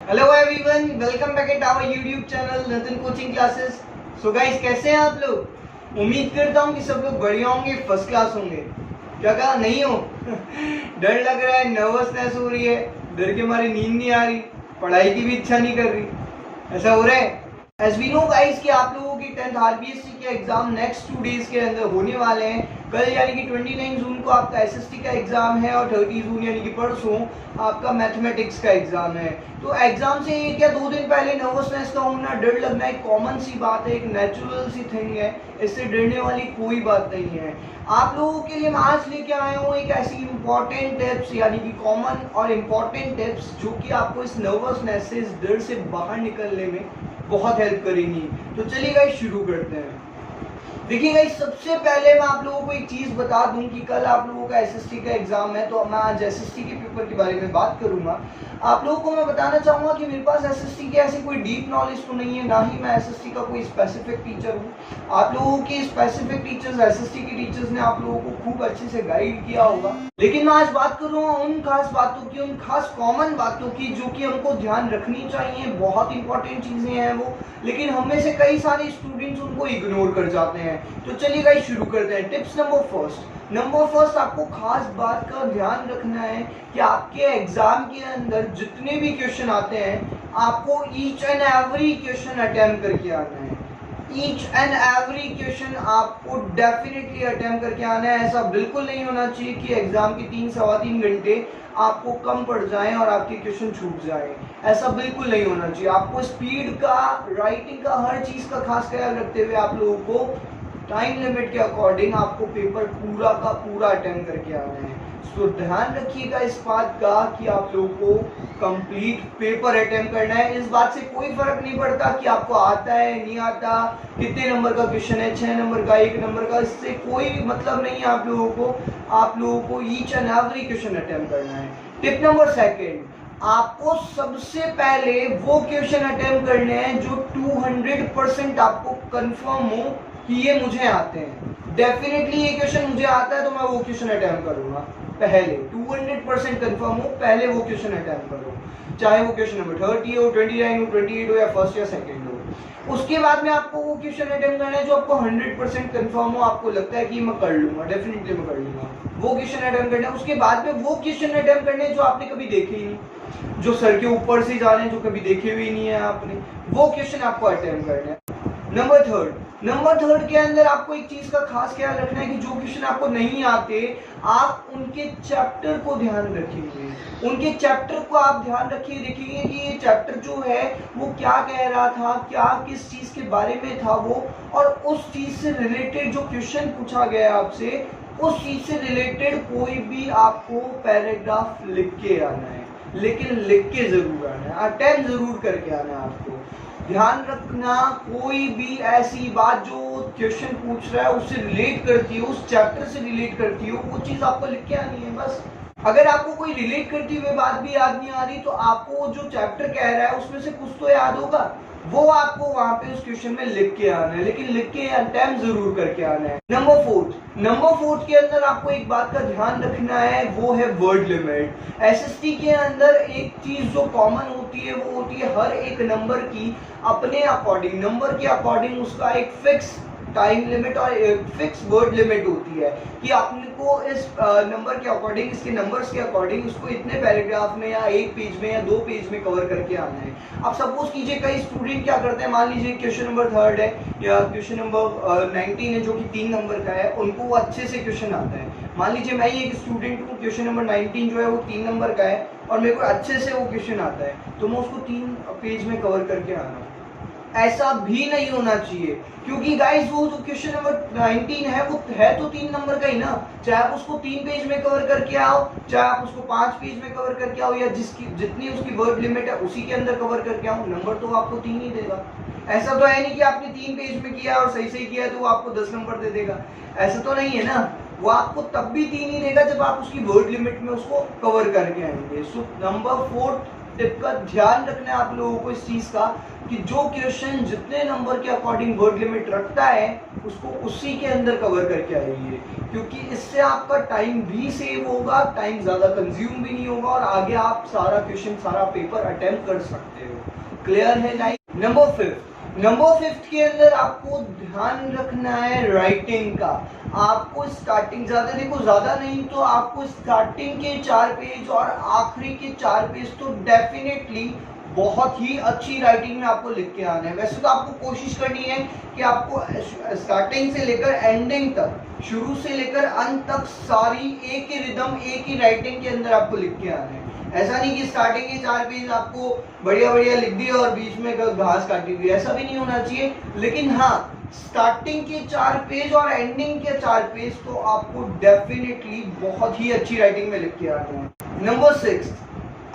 Hello everyone, welcome back at our YouTube channel Natan coaching classes. So guys, कैसे हैं आप लोग? उम्मीद करता हूं कि सब लोग बढ़िया होंगे, फर्स्ट क्लास होंगे। क्या कहा? नहीं हो? डर लग रहा है, नर्वसनेस हो रही है, डर के मारे नींद नहीं आ रही, पढ़ाई की भी इच्छा नहीं कर रही, ऐसा हो रहा है? एज वी नो गाइस कि आप लोगों की 10th आरबीएससी के एग्जाम नेक्स्ट 2 डेज के अंदर होने वाले हैं। कल यानी कि 29 जून को आपका एसएसटी का एग्जाम है और 30 जून यानी कि परसों आपका मैथमेटिक्स का एग्जाम है। तो एग्जाम से 1 या 2 दिन पहले नर्वसनेस का होना, डर लगना एक कॉमन सी बात है, एक नेचुरल सी थिंग है। इससे डरने वाली कोई बात नहीं है। आप लोगों के लिए मैं आज लेके आया हूँ एक ऐसी इंपॉर्टेंट टिप्स, यानी कि कॉमन और इम्पॉर्टेंट टिप्स जो कि आपको इस नर्वसनेस से, इस डर से बाहर निकलने में बहुत हेल्प करेंगी। तो चलिए गाइस शुरू करते हैं। देखिए गाइस, सबसे पहले मैं आप लोगों को एक चीज बता दूं कि कल आप लोगों का एसएसटी का एग्जाम है, तो मैं आज एसएसटी के पेपर के बारे में बात करूंगा। आप लोगों को मैं बताना चाहूंगा कि मेरे पास एसएसटी की ऐसी कोई डीप नॉलेज तो नहीं है, ना ही मैं एसएसटी का कोई स्पेसिफिक टीचर हूँ। आप लोगों के स्पेसिफिक टीचर्स, एसएसटी के टीचर्स ने आप लोगों को खूब अच्छे से गाइड किया होगा। लेकिन मैं आज बात कर रहा हूँ उन खास बातों की, उन खास कॉमन बातों की जो कि हमको ध्यान रखनी चाहिए। बहुत इंपॉर्टेंट चीजें हैं वो, लेकिन हम में से कई सारे स्टूडेंट्स उनको इग्नोर कर जाते हैं। तो चलिए गाइस शुरू करते हैं। टिप्स नंबर फर्स्ट आपको खास बात का ध्यान रखना है कि आपके एग्जाम के अंदर जितने भी क्वेश्चन आते हैं, आपको each and every question attempt करके आना है। ईच एंड एवरी क्वेश्चन आपको डेफिनेटली अटेम्प्ट करके आना है। ऐसा बिल्कुल नहीं होना चाहिए कि एग्जाम के 3-3.25 घंटे आपको कम पड़ जाएं और आपके क्वेश्चन छूट जाए। ऐसा बिल्कुल नहीं होना चाहिए। आपको स्पीड का, राइटिंग का, हर चीज का खास ख्याल रखते हुए आप लोगों को टाइम लिमिट के अकॉर्डिंग आपको पेपर पूरा का पूरा अटेम्प्ट करके आना है। तो ध्यान रखिएगा इस बात का कि आप लोगों को कंप्लीट पेपर अटेम्प्ट करना है। इस बात से कोई फर्क नहीं पड़ता कि आपको आता है नहीं आता, कितने नंबर का क्वेश्चन है, 6 नंबर का, 1 नंबर का, इससे कोई मतलब नहीं है। आप लोगों को each and every question attempt करना है। टिप नंबर सेकेंड, आपको सबसे पहले वो क्वेश्चन अटेम्प्ट करने हैं जो 200% आपको कंफर्म हो कि ये मुझे आते हैं। डेफिनेटली ये क्वेश्चन मुझे आता है तो मैं वो क्वेश्चन अटेम्प्ट करूंगा। पहले 200% कंफर्म हो, पहले वो क्वेश्चन अटेम्प्ट करो, चाहे वो क्वेश्चन नंबर 30 हो, 29 हो, 28 हो या फर्स्ट या सेकंड हो। उसके बाद में आपको वो क्वेश्चन अटेम्प्ट करना है जो आपको 100% कंफर्म हो, आपको लगता है कि मैं कर लूंगा, डेफिनेटली मैं कर लूंगा, वो क्वेश्चन अटेम्प्ट करना है। उसके बाद में वो क्वेश्चन अटेम्प्ट करने हैं जो आपने कभी देखे ही नहीं, जो सर के ऊपर से जा रहे हैं, जो कभी देखे हुए नहीं है आपने, वो क्वेश्चन आपको अटेम्प्ट करना है। नंबर थर्ड के अंदर आपको एक चीज का खास ख्याल रखना है कि जो क्वेश्चन आपको नहीं आते, आप उनके चैप्टर को ध्यान रखेंगे। उनके चैप्टर को आप ध्यान रखिए, देखेंगे कि ये चैप्टर जो है वो क्या कह रहा था, क्या किस चीज के बारे में था वो, और उस चीज से रिलेटेड जो क्वेश्चन पूछा गया आपसे, उस चीज से रिलेटेड कोई भी आपको पैराग्राफ लिख के आना है। लेकिन लिख के जरूर आना है, अटेम्प्ट जरूर करके आना है। आपको ध्यान रखना, कोई भी ऐसी बात जो क्वेश्चन पूछ रहा है उससे रिलेट करती हो, उस चैप्टर से रिलेट करती हो, वो चीज आपको लिख के आनी है बस। अगर आपको कोई रिलेट करती हुई बात भी याद नहीं आ रही, तो आपको जो चैप्टर कह रहा है उसमें से कुछ तो याद होगा, वो आपको वहां पे उस क्वेश्चन में लिख के आना है, लेकिन लिख के अटेम्प्ट जरूर करके आना है। नंबर फोर्थ के अंदर आपको एक बात का ध्यान रखना है, वो है वर्ड लिमिट। एसएसटी के अंदर एक चीज जो कॉमन होती है वो होती है हर एक नंबर की अपने अकॉर्डिंग, नंबर के अकॉर्डिंग उसका एक फिक्स टाइम लिमिट और फिक्स वर्ड लिमिट होती है कि आपको इस नंबर के अकॉर्डिंग, इसके नंबर्स के अकॉर्डिंग उसको इतने पैराग्राफ में या 1 पेज में या 2 पेज में कवर करके आना है। अब सपोज कीजिए कई स्टूडेंट क्या करते हैं, मान लीजिए क्वेश्चन नंबर 3 है या क्वेश्चन नंबर 19 है जो कि 3 नंबर का है, उनको वो अच्छे से क्वेश्चन आता है। मान लीजिए मैं ही एक स्टूडेंट हूँ, क्वेश्चन नंबर 19 जो है वो 3 नंबर का है और मेरे को अच्छे से वो क्वेश्चन आता है, तो मैं उसको 3 पेज में कवर करके आना हूँ। ऐसा भी नहीं होना चाहिए, क्योंकि गाइस वो जो क्वेश्चन नंबर 19 है वो है तो 3 नंबर का ही ना। चाहे आप उसको 3 पेज में कवर करके आओ, चाहे आप उसको 5 पेज में कवर करके आओ, या जितनी उसकी वर्ड लिमिट है उसी के अंदर कवर करके आओ, नंबर तो आपको 3 ही देगा। ऐसा तो है नहीं कि आपने 3 पेज में किया और सही किया है तो वो आपको 10 नंबर दे देगा, ऐसा तो नहीं है ना। वो आपको तब भी 3 ही देगा जब आप उसकी वर्ड लिमिट में उसको कवर करके आएंगे। सो नंबर 4 टिप का ध्यान रखना है आप लोगों को इस चीज का। कि जो क्वेश्चन जितने नंबर के अकॉर्डिंग वर्ड लिमिट रखता है उसको उसी के अंदर कवर करके आइए, क्योंकि इससे आपका टाइम भी सेव होगा, टाइम ज्यादा कंज्यूम भी नहीं होगा और आगे आप सारा क्वेश्चन सारा पेपर अटेम्प्ट कर सकते हो। क्लियर है गाइस? नंबर फिफ्थ के अंदर आपको ध्यान रखना है राइटिंग का। आपको स्टार्टिंग ज्यादा नहीं तो आपको स्टार्टिंग के 4 पेज और आखिरी के 4 पेज तो डेफिनेटली बहुत ही अच्छी राइटिंग में आपको लिख के आना है। वैसे तो आपको कोशिश करनी है कि आपको स्टार्टिंग से लेकर एंडिंग तक, शुरू से लेकर अंत तक सारी एक ही रिदम एक ही राइटिंग के अंदर आपको लिख के आना है। ऐसा नहीं कि स्टार्टिंग के 4 पेज आपको बढ़िया लिख दिए और बीच में घास काटी हुई, ऐसा भी नहीं होना चाहिए। लेकिन हाँ, स्टार्टिंग के 4 पेज और एंडिंग के 4 पेज तो आपको डेफिनेटली बहुत ही अच्छी राइटिंग में लिख के आना है। Number 6,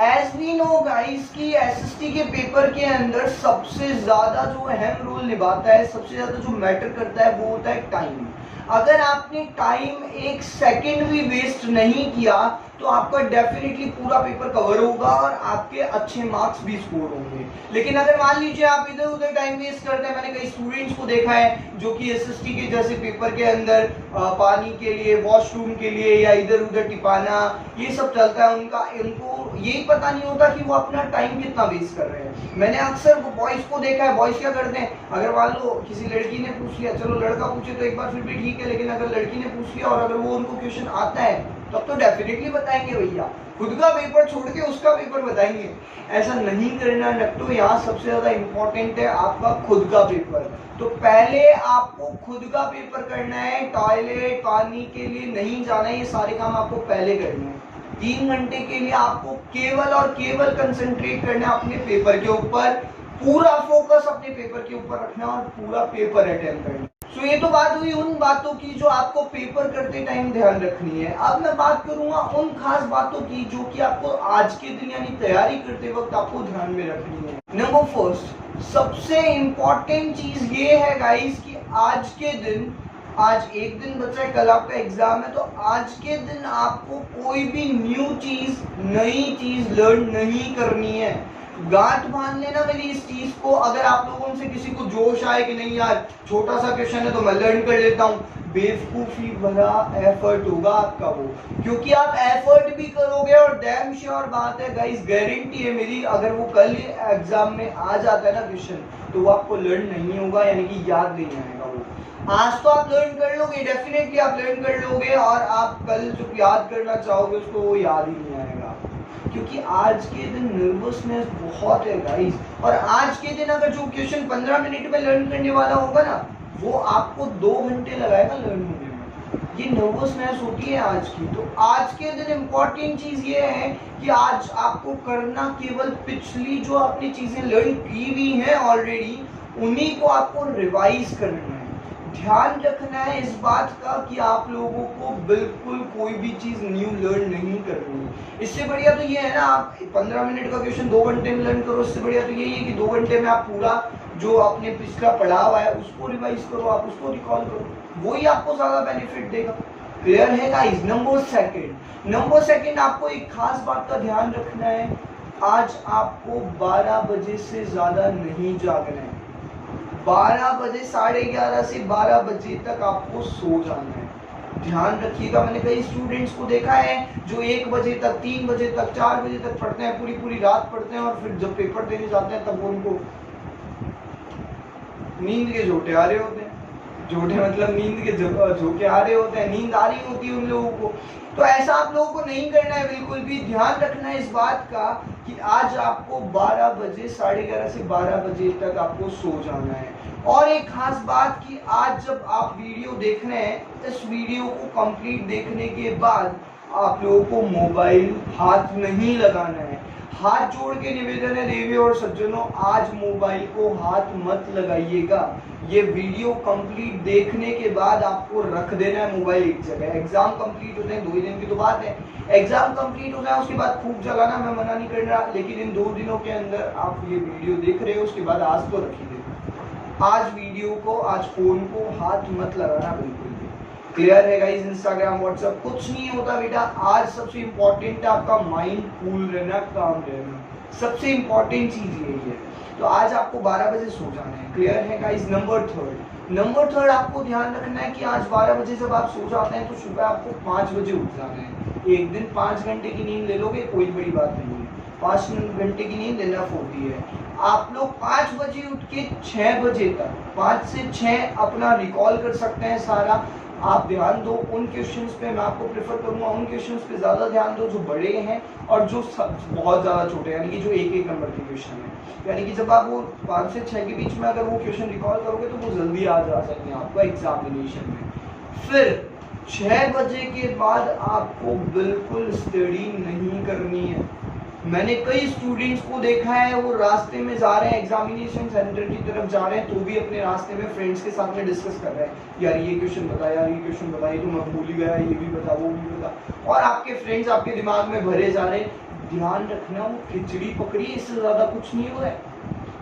as we know guys कि एसएसटी के पेपर के अंदर सबसे ज्यादा जो अहम रोल निभाता है, सबसे ज्यादा जो मैटर करता है वो होता है टाइम। अगर आपने टाइम 1 सेकेंड भी वेस्ट नहीं किया तो आपका डेफिनेटली पूरा पेपर कवर होगा और आपके अच्छे मार्क्स भी स्कोर होंगे। लेकिन अगर मान लीजिए आप इधर उधर टाइम वेस्ट करते हैं, मैंने कई स्टूडेंट्स को देखा है जो कि एसएसटी के जैसे पेपर के अंदर पानी के लिए, वॉशरूम के लिए या इधर उधर टिपाना, ये सब चलता है उनको यही पता नहीं होता कि वो अपना टाइम कितना वेस्ट कर रहे हैं। मैंने अक्सर बॉयज को देखा है, बॉयज क्या करते हैं, अगर मान लो किसी लड़की ने पूछ लिया, चलो लड़का पूछे तो एक बार फिर भी ठीक है, लेकिन अगर लड़की ने पूछ लिया और अगर वो उनको क्वेश्चन आता है तब तो डेफिनेटली बताएंगे भैया, खुद का पेपर छोड़ के उसका पेपर बताएंगे। ऐसा नहीं करना नट्टो, यहाँ सबसे ज्यादा इंपॉर्टेंट है आपका खुद का पेपर। तो पहले आपको खुद का पेपर करना है, टॉयलेट पानी के लिए नहीं जाना है, ये सारे काम आपको पहले करने हैं। 3 घंटे के लिए आपको केवल और केवल कंसंट्रेट करना है अपने पेपर के ऊपर, पूरा फोकस अपने पेपर के ऊपर रखना और पूरा पेपर अटेम्प्ट करना। सो ये तो बात हुई उन बातों की जो आपको पेपर करते टाइम ध्यान रखनी है। अब मैं बात करूंगा उन खास बातों की जो कि आपको आज के दिन यानी तैयारी करते वक्त आपको ध्यान में रखनी है। नंबर 1, सबसे इंपॉर्टेंट चीज ये है गाइस कि आज के दिन, आज एक दिन बचा है, कल आपका एग्जाम है, तो आज के दिन आपको कोई भी नई चीज लर्न नहीं करनी है। गांठ बांध लेना मेरी इस चीज को। अगर आप लोगों से किसी को जोश आए कि नहीं यार छोटा सा क्वेश्चन है तो मैं लर्न कर लेता हूँ, बेवकूफी भरा एफर्ट होगा आपका वो, क्योंकि आप एफर्ट भी करोगे और डैम श्योर बात है गाइस, गारंटी है मेरी, अगर वो कल एग्जाम में आ जाता है ना क्वेश्चन तो वो आपको लर्न नहीं होगा, यानी कि याद नहीं आएगा वो। आज तो आप लर्न कर लोगे, डेफिनेटली आप लर्न कर लोगे और आप कल जो याद करना चाहोगे उसको वो याद ही नहीं आएगा, क्योंकि आज के दिन नर्वसनेस बहुत है गाइस। और आज के दिन अगर जो क्वेश्चन 15 मिनट में लर्न करने वाला होगा ना, वो आपको 2 घंटे लगाएगा लर्न होने में। ये नर्वसनेस होती है आज की। तो आज के दिन इम्पोर्टेंट चीज ये है कि आज आपको करना केवल पिछली जो आपने चीजें लर्न की हुई हैं ऑलरेडी, उन्हीं को आपको रिवाइज करना है। ध्यान रखना है इस बात का कि आप लोगों को बिल्कुल कोई भी चीज न्यू लर्न नहीं करनी है। इससे बढ़िया तो ये है ना, आप 15 मिनट का क्वेश्चन 2 घंटे में लर्न करो। इससे बढ़िया तो यही है कि 2 घंटे में आप पूरा जो आपने पिछला पढ़ा हुआ है उसको रिवाइज करो, आप उसको रिकॉल करो, वही आपको ज्यादा बेनिफिट देगा। क्लियर है गाइस? नंबर सेकंड आपको एक खास बात का ध्यान रखना है, आज आपको 12 बजे से ज्यादा नहीं जागना है। 12 बजे, 11:30 से 12 बजे तक आपको सो जाना है। ध्यान रखिएगा, मैंने कई स्टूडेंट्स को देखा है जो 1 बजे तक, 3 बजे तक, 4 बजे तक पढ़ते हैं, पूरी रात पढ़ते हैं और फिर जब पेपर देने जाते हैं तब उनको नींद के झोंके आ रहे होते हैं। झोंके मतलब नींद के झोंके आ रहे होते हैं, नींद आ रही होती है उन लोगों को। तो ऐसा आप लोगों को नहीं करना है, बिल्कुल भी ध्यान रखना है इस बात का कि आज आपको 12 बजे, 11:30 से 12 बजे तक आपको सो जाना है। और एक खास बात कि आज जब आप वीडियो देख रहे हैं, इस वीडियो को कंप्लीट देखने के बाद आप लोगों को मोबाइल हाथ नहीं लगाना है। हाथ जोड़ के निवेदन है देवी और सज्जनों, आज मोबाइल को हाथ मत लगाइएगा। ये वीडियो कंप्लीट देखने के बाद आपको रख देना है मोबाइल एक जगह। एग्जाम कंप्लीट हो जाए, 2 ही दिन की तो बात है, एग्जाम कंप्लीट हो जाए उसके बाद खूब जलाना, मैं मना नहीं कर रहा, लेकिन इन 2 दिनों के अंदर आप ये वीडियो देख रहे हो उसके बाद आज तो रखिए। आज वीडियो को, आज फोन को हाथ मत लगाना बिल्कुल भी। क्लियर है गाइस? इंस्टाग्राम, व्हाट्सएप कुछ नहीं होता बेटा। आज सबसे इंपॉर्टेंट है आपका माइंड कूल रहना, काम रहना, सबसे इंपॉर्टेंट चीज यही है। तो आज आपको 12 बजे सो जाना है। क्लियर है गाइस? नंबर थर्ड आपको ध्यान रखना है कि आज 12 बजे जब आप सो जाते हैं तो सुबह आपको 5 बजे उठ जाना है। एक दिन 5 घंटे की नींद ले लोगे, कोई बड़ी बात नहीं है, 5 घंटे की नींद इनफ होती है। आप लोग 5 बजे उठ के 6 बजे तक, 5 से 6 अपना रिकॉल कर सकते हैं सारा। आप ध्यान दो उन क्वेश्चंस पे, मैं आपको प्रेफर करूंगा उन क्वेश्चंस पे ज्यादा ध्यान दो जो बड़े हैं और जो बहुत ज्यादा छोटे हैं, यानी कि जो एक नंबर के क्वेश्चन है। यानी कि जब आप वो 5 से 6 के बीच में अगर वो क्वेश्चन रिकॉल करोगे तो वो जल्दी याद आ जाएंगे आपको एग्जामिनेशन में। फिर 6 बजे के बाद आपको बिल्कुल स्टडी नहीं करनी है। मैंने कई स्टूडेंट्स को देखा है वो रास्ते में जा रहे हैं, एग्जामिनेशन सेंटर की तरफ जा रहे हैं, तो भी अपने रास्ते में फ्रेंड्स के साथ में डिस्कस कर रहे हैं, यार ये क्वेश्चन बता, यार ये क्वेश्चन बता, ये तो मैं भूल ही गया, ये भी बता, वो भी बता, और आपके फ्रेंड्स आपके दिमाग में भरे जा रहे हैं। ध्यान रखना वो खिचड़ी पकड़ी, इससे ज्यादा कुछ नहीं हो रहा है,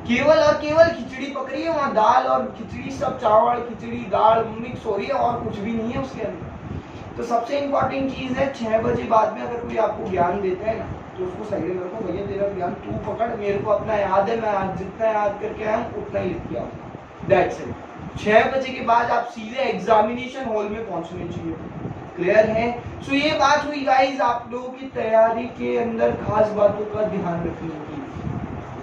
केवल और केवल खिचड़ी पकड़ी है, वहाँ दाल और खिचड़ी, सब चावल खिचड़ी दाल मिक्स हो रही है और कुछ भी नहीं है उसके अंदर। तो सबसे इंपॉर्टेंट चीज है 6 बजे बाद में अगर कोई आपको ज्ञान देता है ना तो उसको साइड में रखो, भैया तेरा ज्ञान तू पकड़, मेरे को अपना याद है, मैं आज जितना याद करके आया हूँ उतना ही लिख के आऊंगा, दैट्स इट। 6 बजे के बाद आप सीधे एग्जामिनेशन हॉल में पहुंचने चाहिए। क्लियर है? सो ये बात हुई गाइस आप लोगों की तैयारी के अंदर खास बातों का ध्यान रखने की।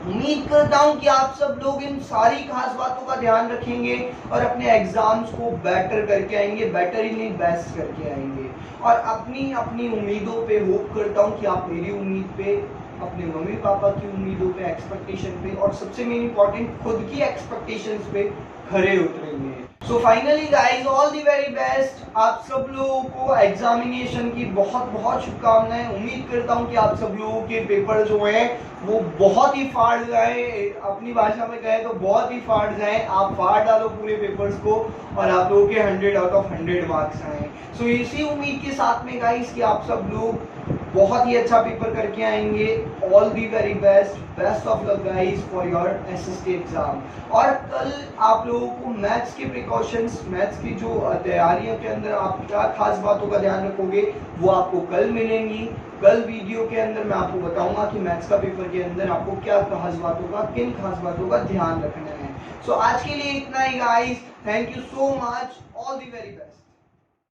उम्मीद करता हूं कि आप सब लोग इन सारी खास बातों का ध्यान रखेंगे और अपने एग्जाम्स को बेटर करके आएंगे, बेटर ही नहीं बेस्ट करके आएंगे। और अपनी अपनी उम्मीदों पे होप करता हूं कि आप मेरी उम्मीद पे, अपने मम्मी पापा की उम्मीदों पे, एक्सपेक्टेशन पे और सबसे मेन इंपॉर्टेंट खुद की एक्सपेक्टेशंस पे खरे उतरेंगे। So finally guys all the very best. आप सब लोगों को एग्जामिनेशन की बहुत बहुत शुभकामनाएं। उम्मीद करता हूं कि आप सब लोगों के पेपर जो हैं वो बहुत ही फाड़ जाए, अपनी भाषा में कहें तो बहुत ही फाड़ जाए। आप फाड़ डालो पूरे पेपर्स को और आप लोगों के 100 आउट ऑफ 100 मार्क्स आए। सो इसी उम्मीद के साथ में गाइस कि आप सब लोग बहुत ही अच्छा पेपर करके आएंगे। All the very best, best of luck guys for your SST exam. और कल आप लोगों को मैथ्स के प्रिकॉशंस, मैथ्स की जो तैयारियों के अंदर आप क्या खास बातों का ध्यान रखोगे वो आपको कल मिलेंगी। कल वीडियो के अंदर मैं आपको बताऊंगा कि मैथ्स का पेपर के अंदर आपको क्या खास बातों का, किन खास बातों का ध्यान रखना है। सो आज के लिए इतना ही guys, thank you so much, all the very best.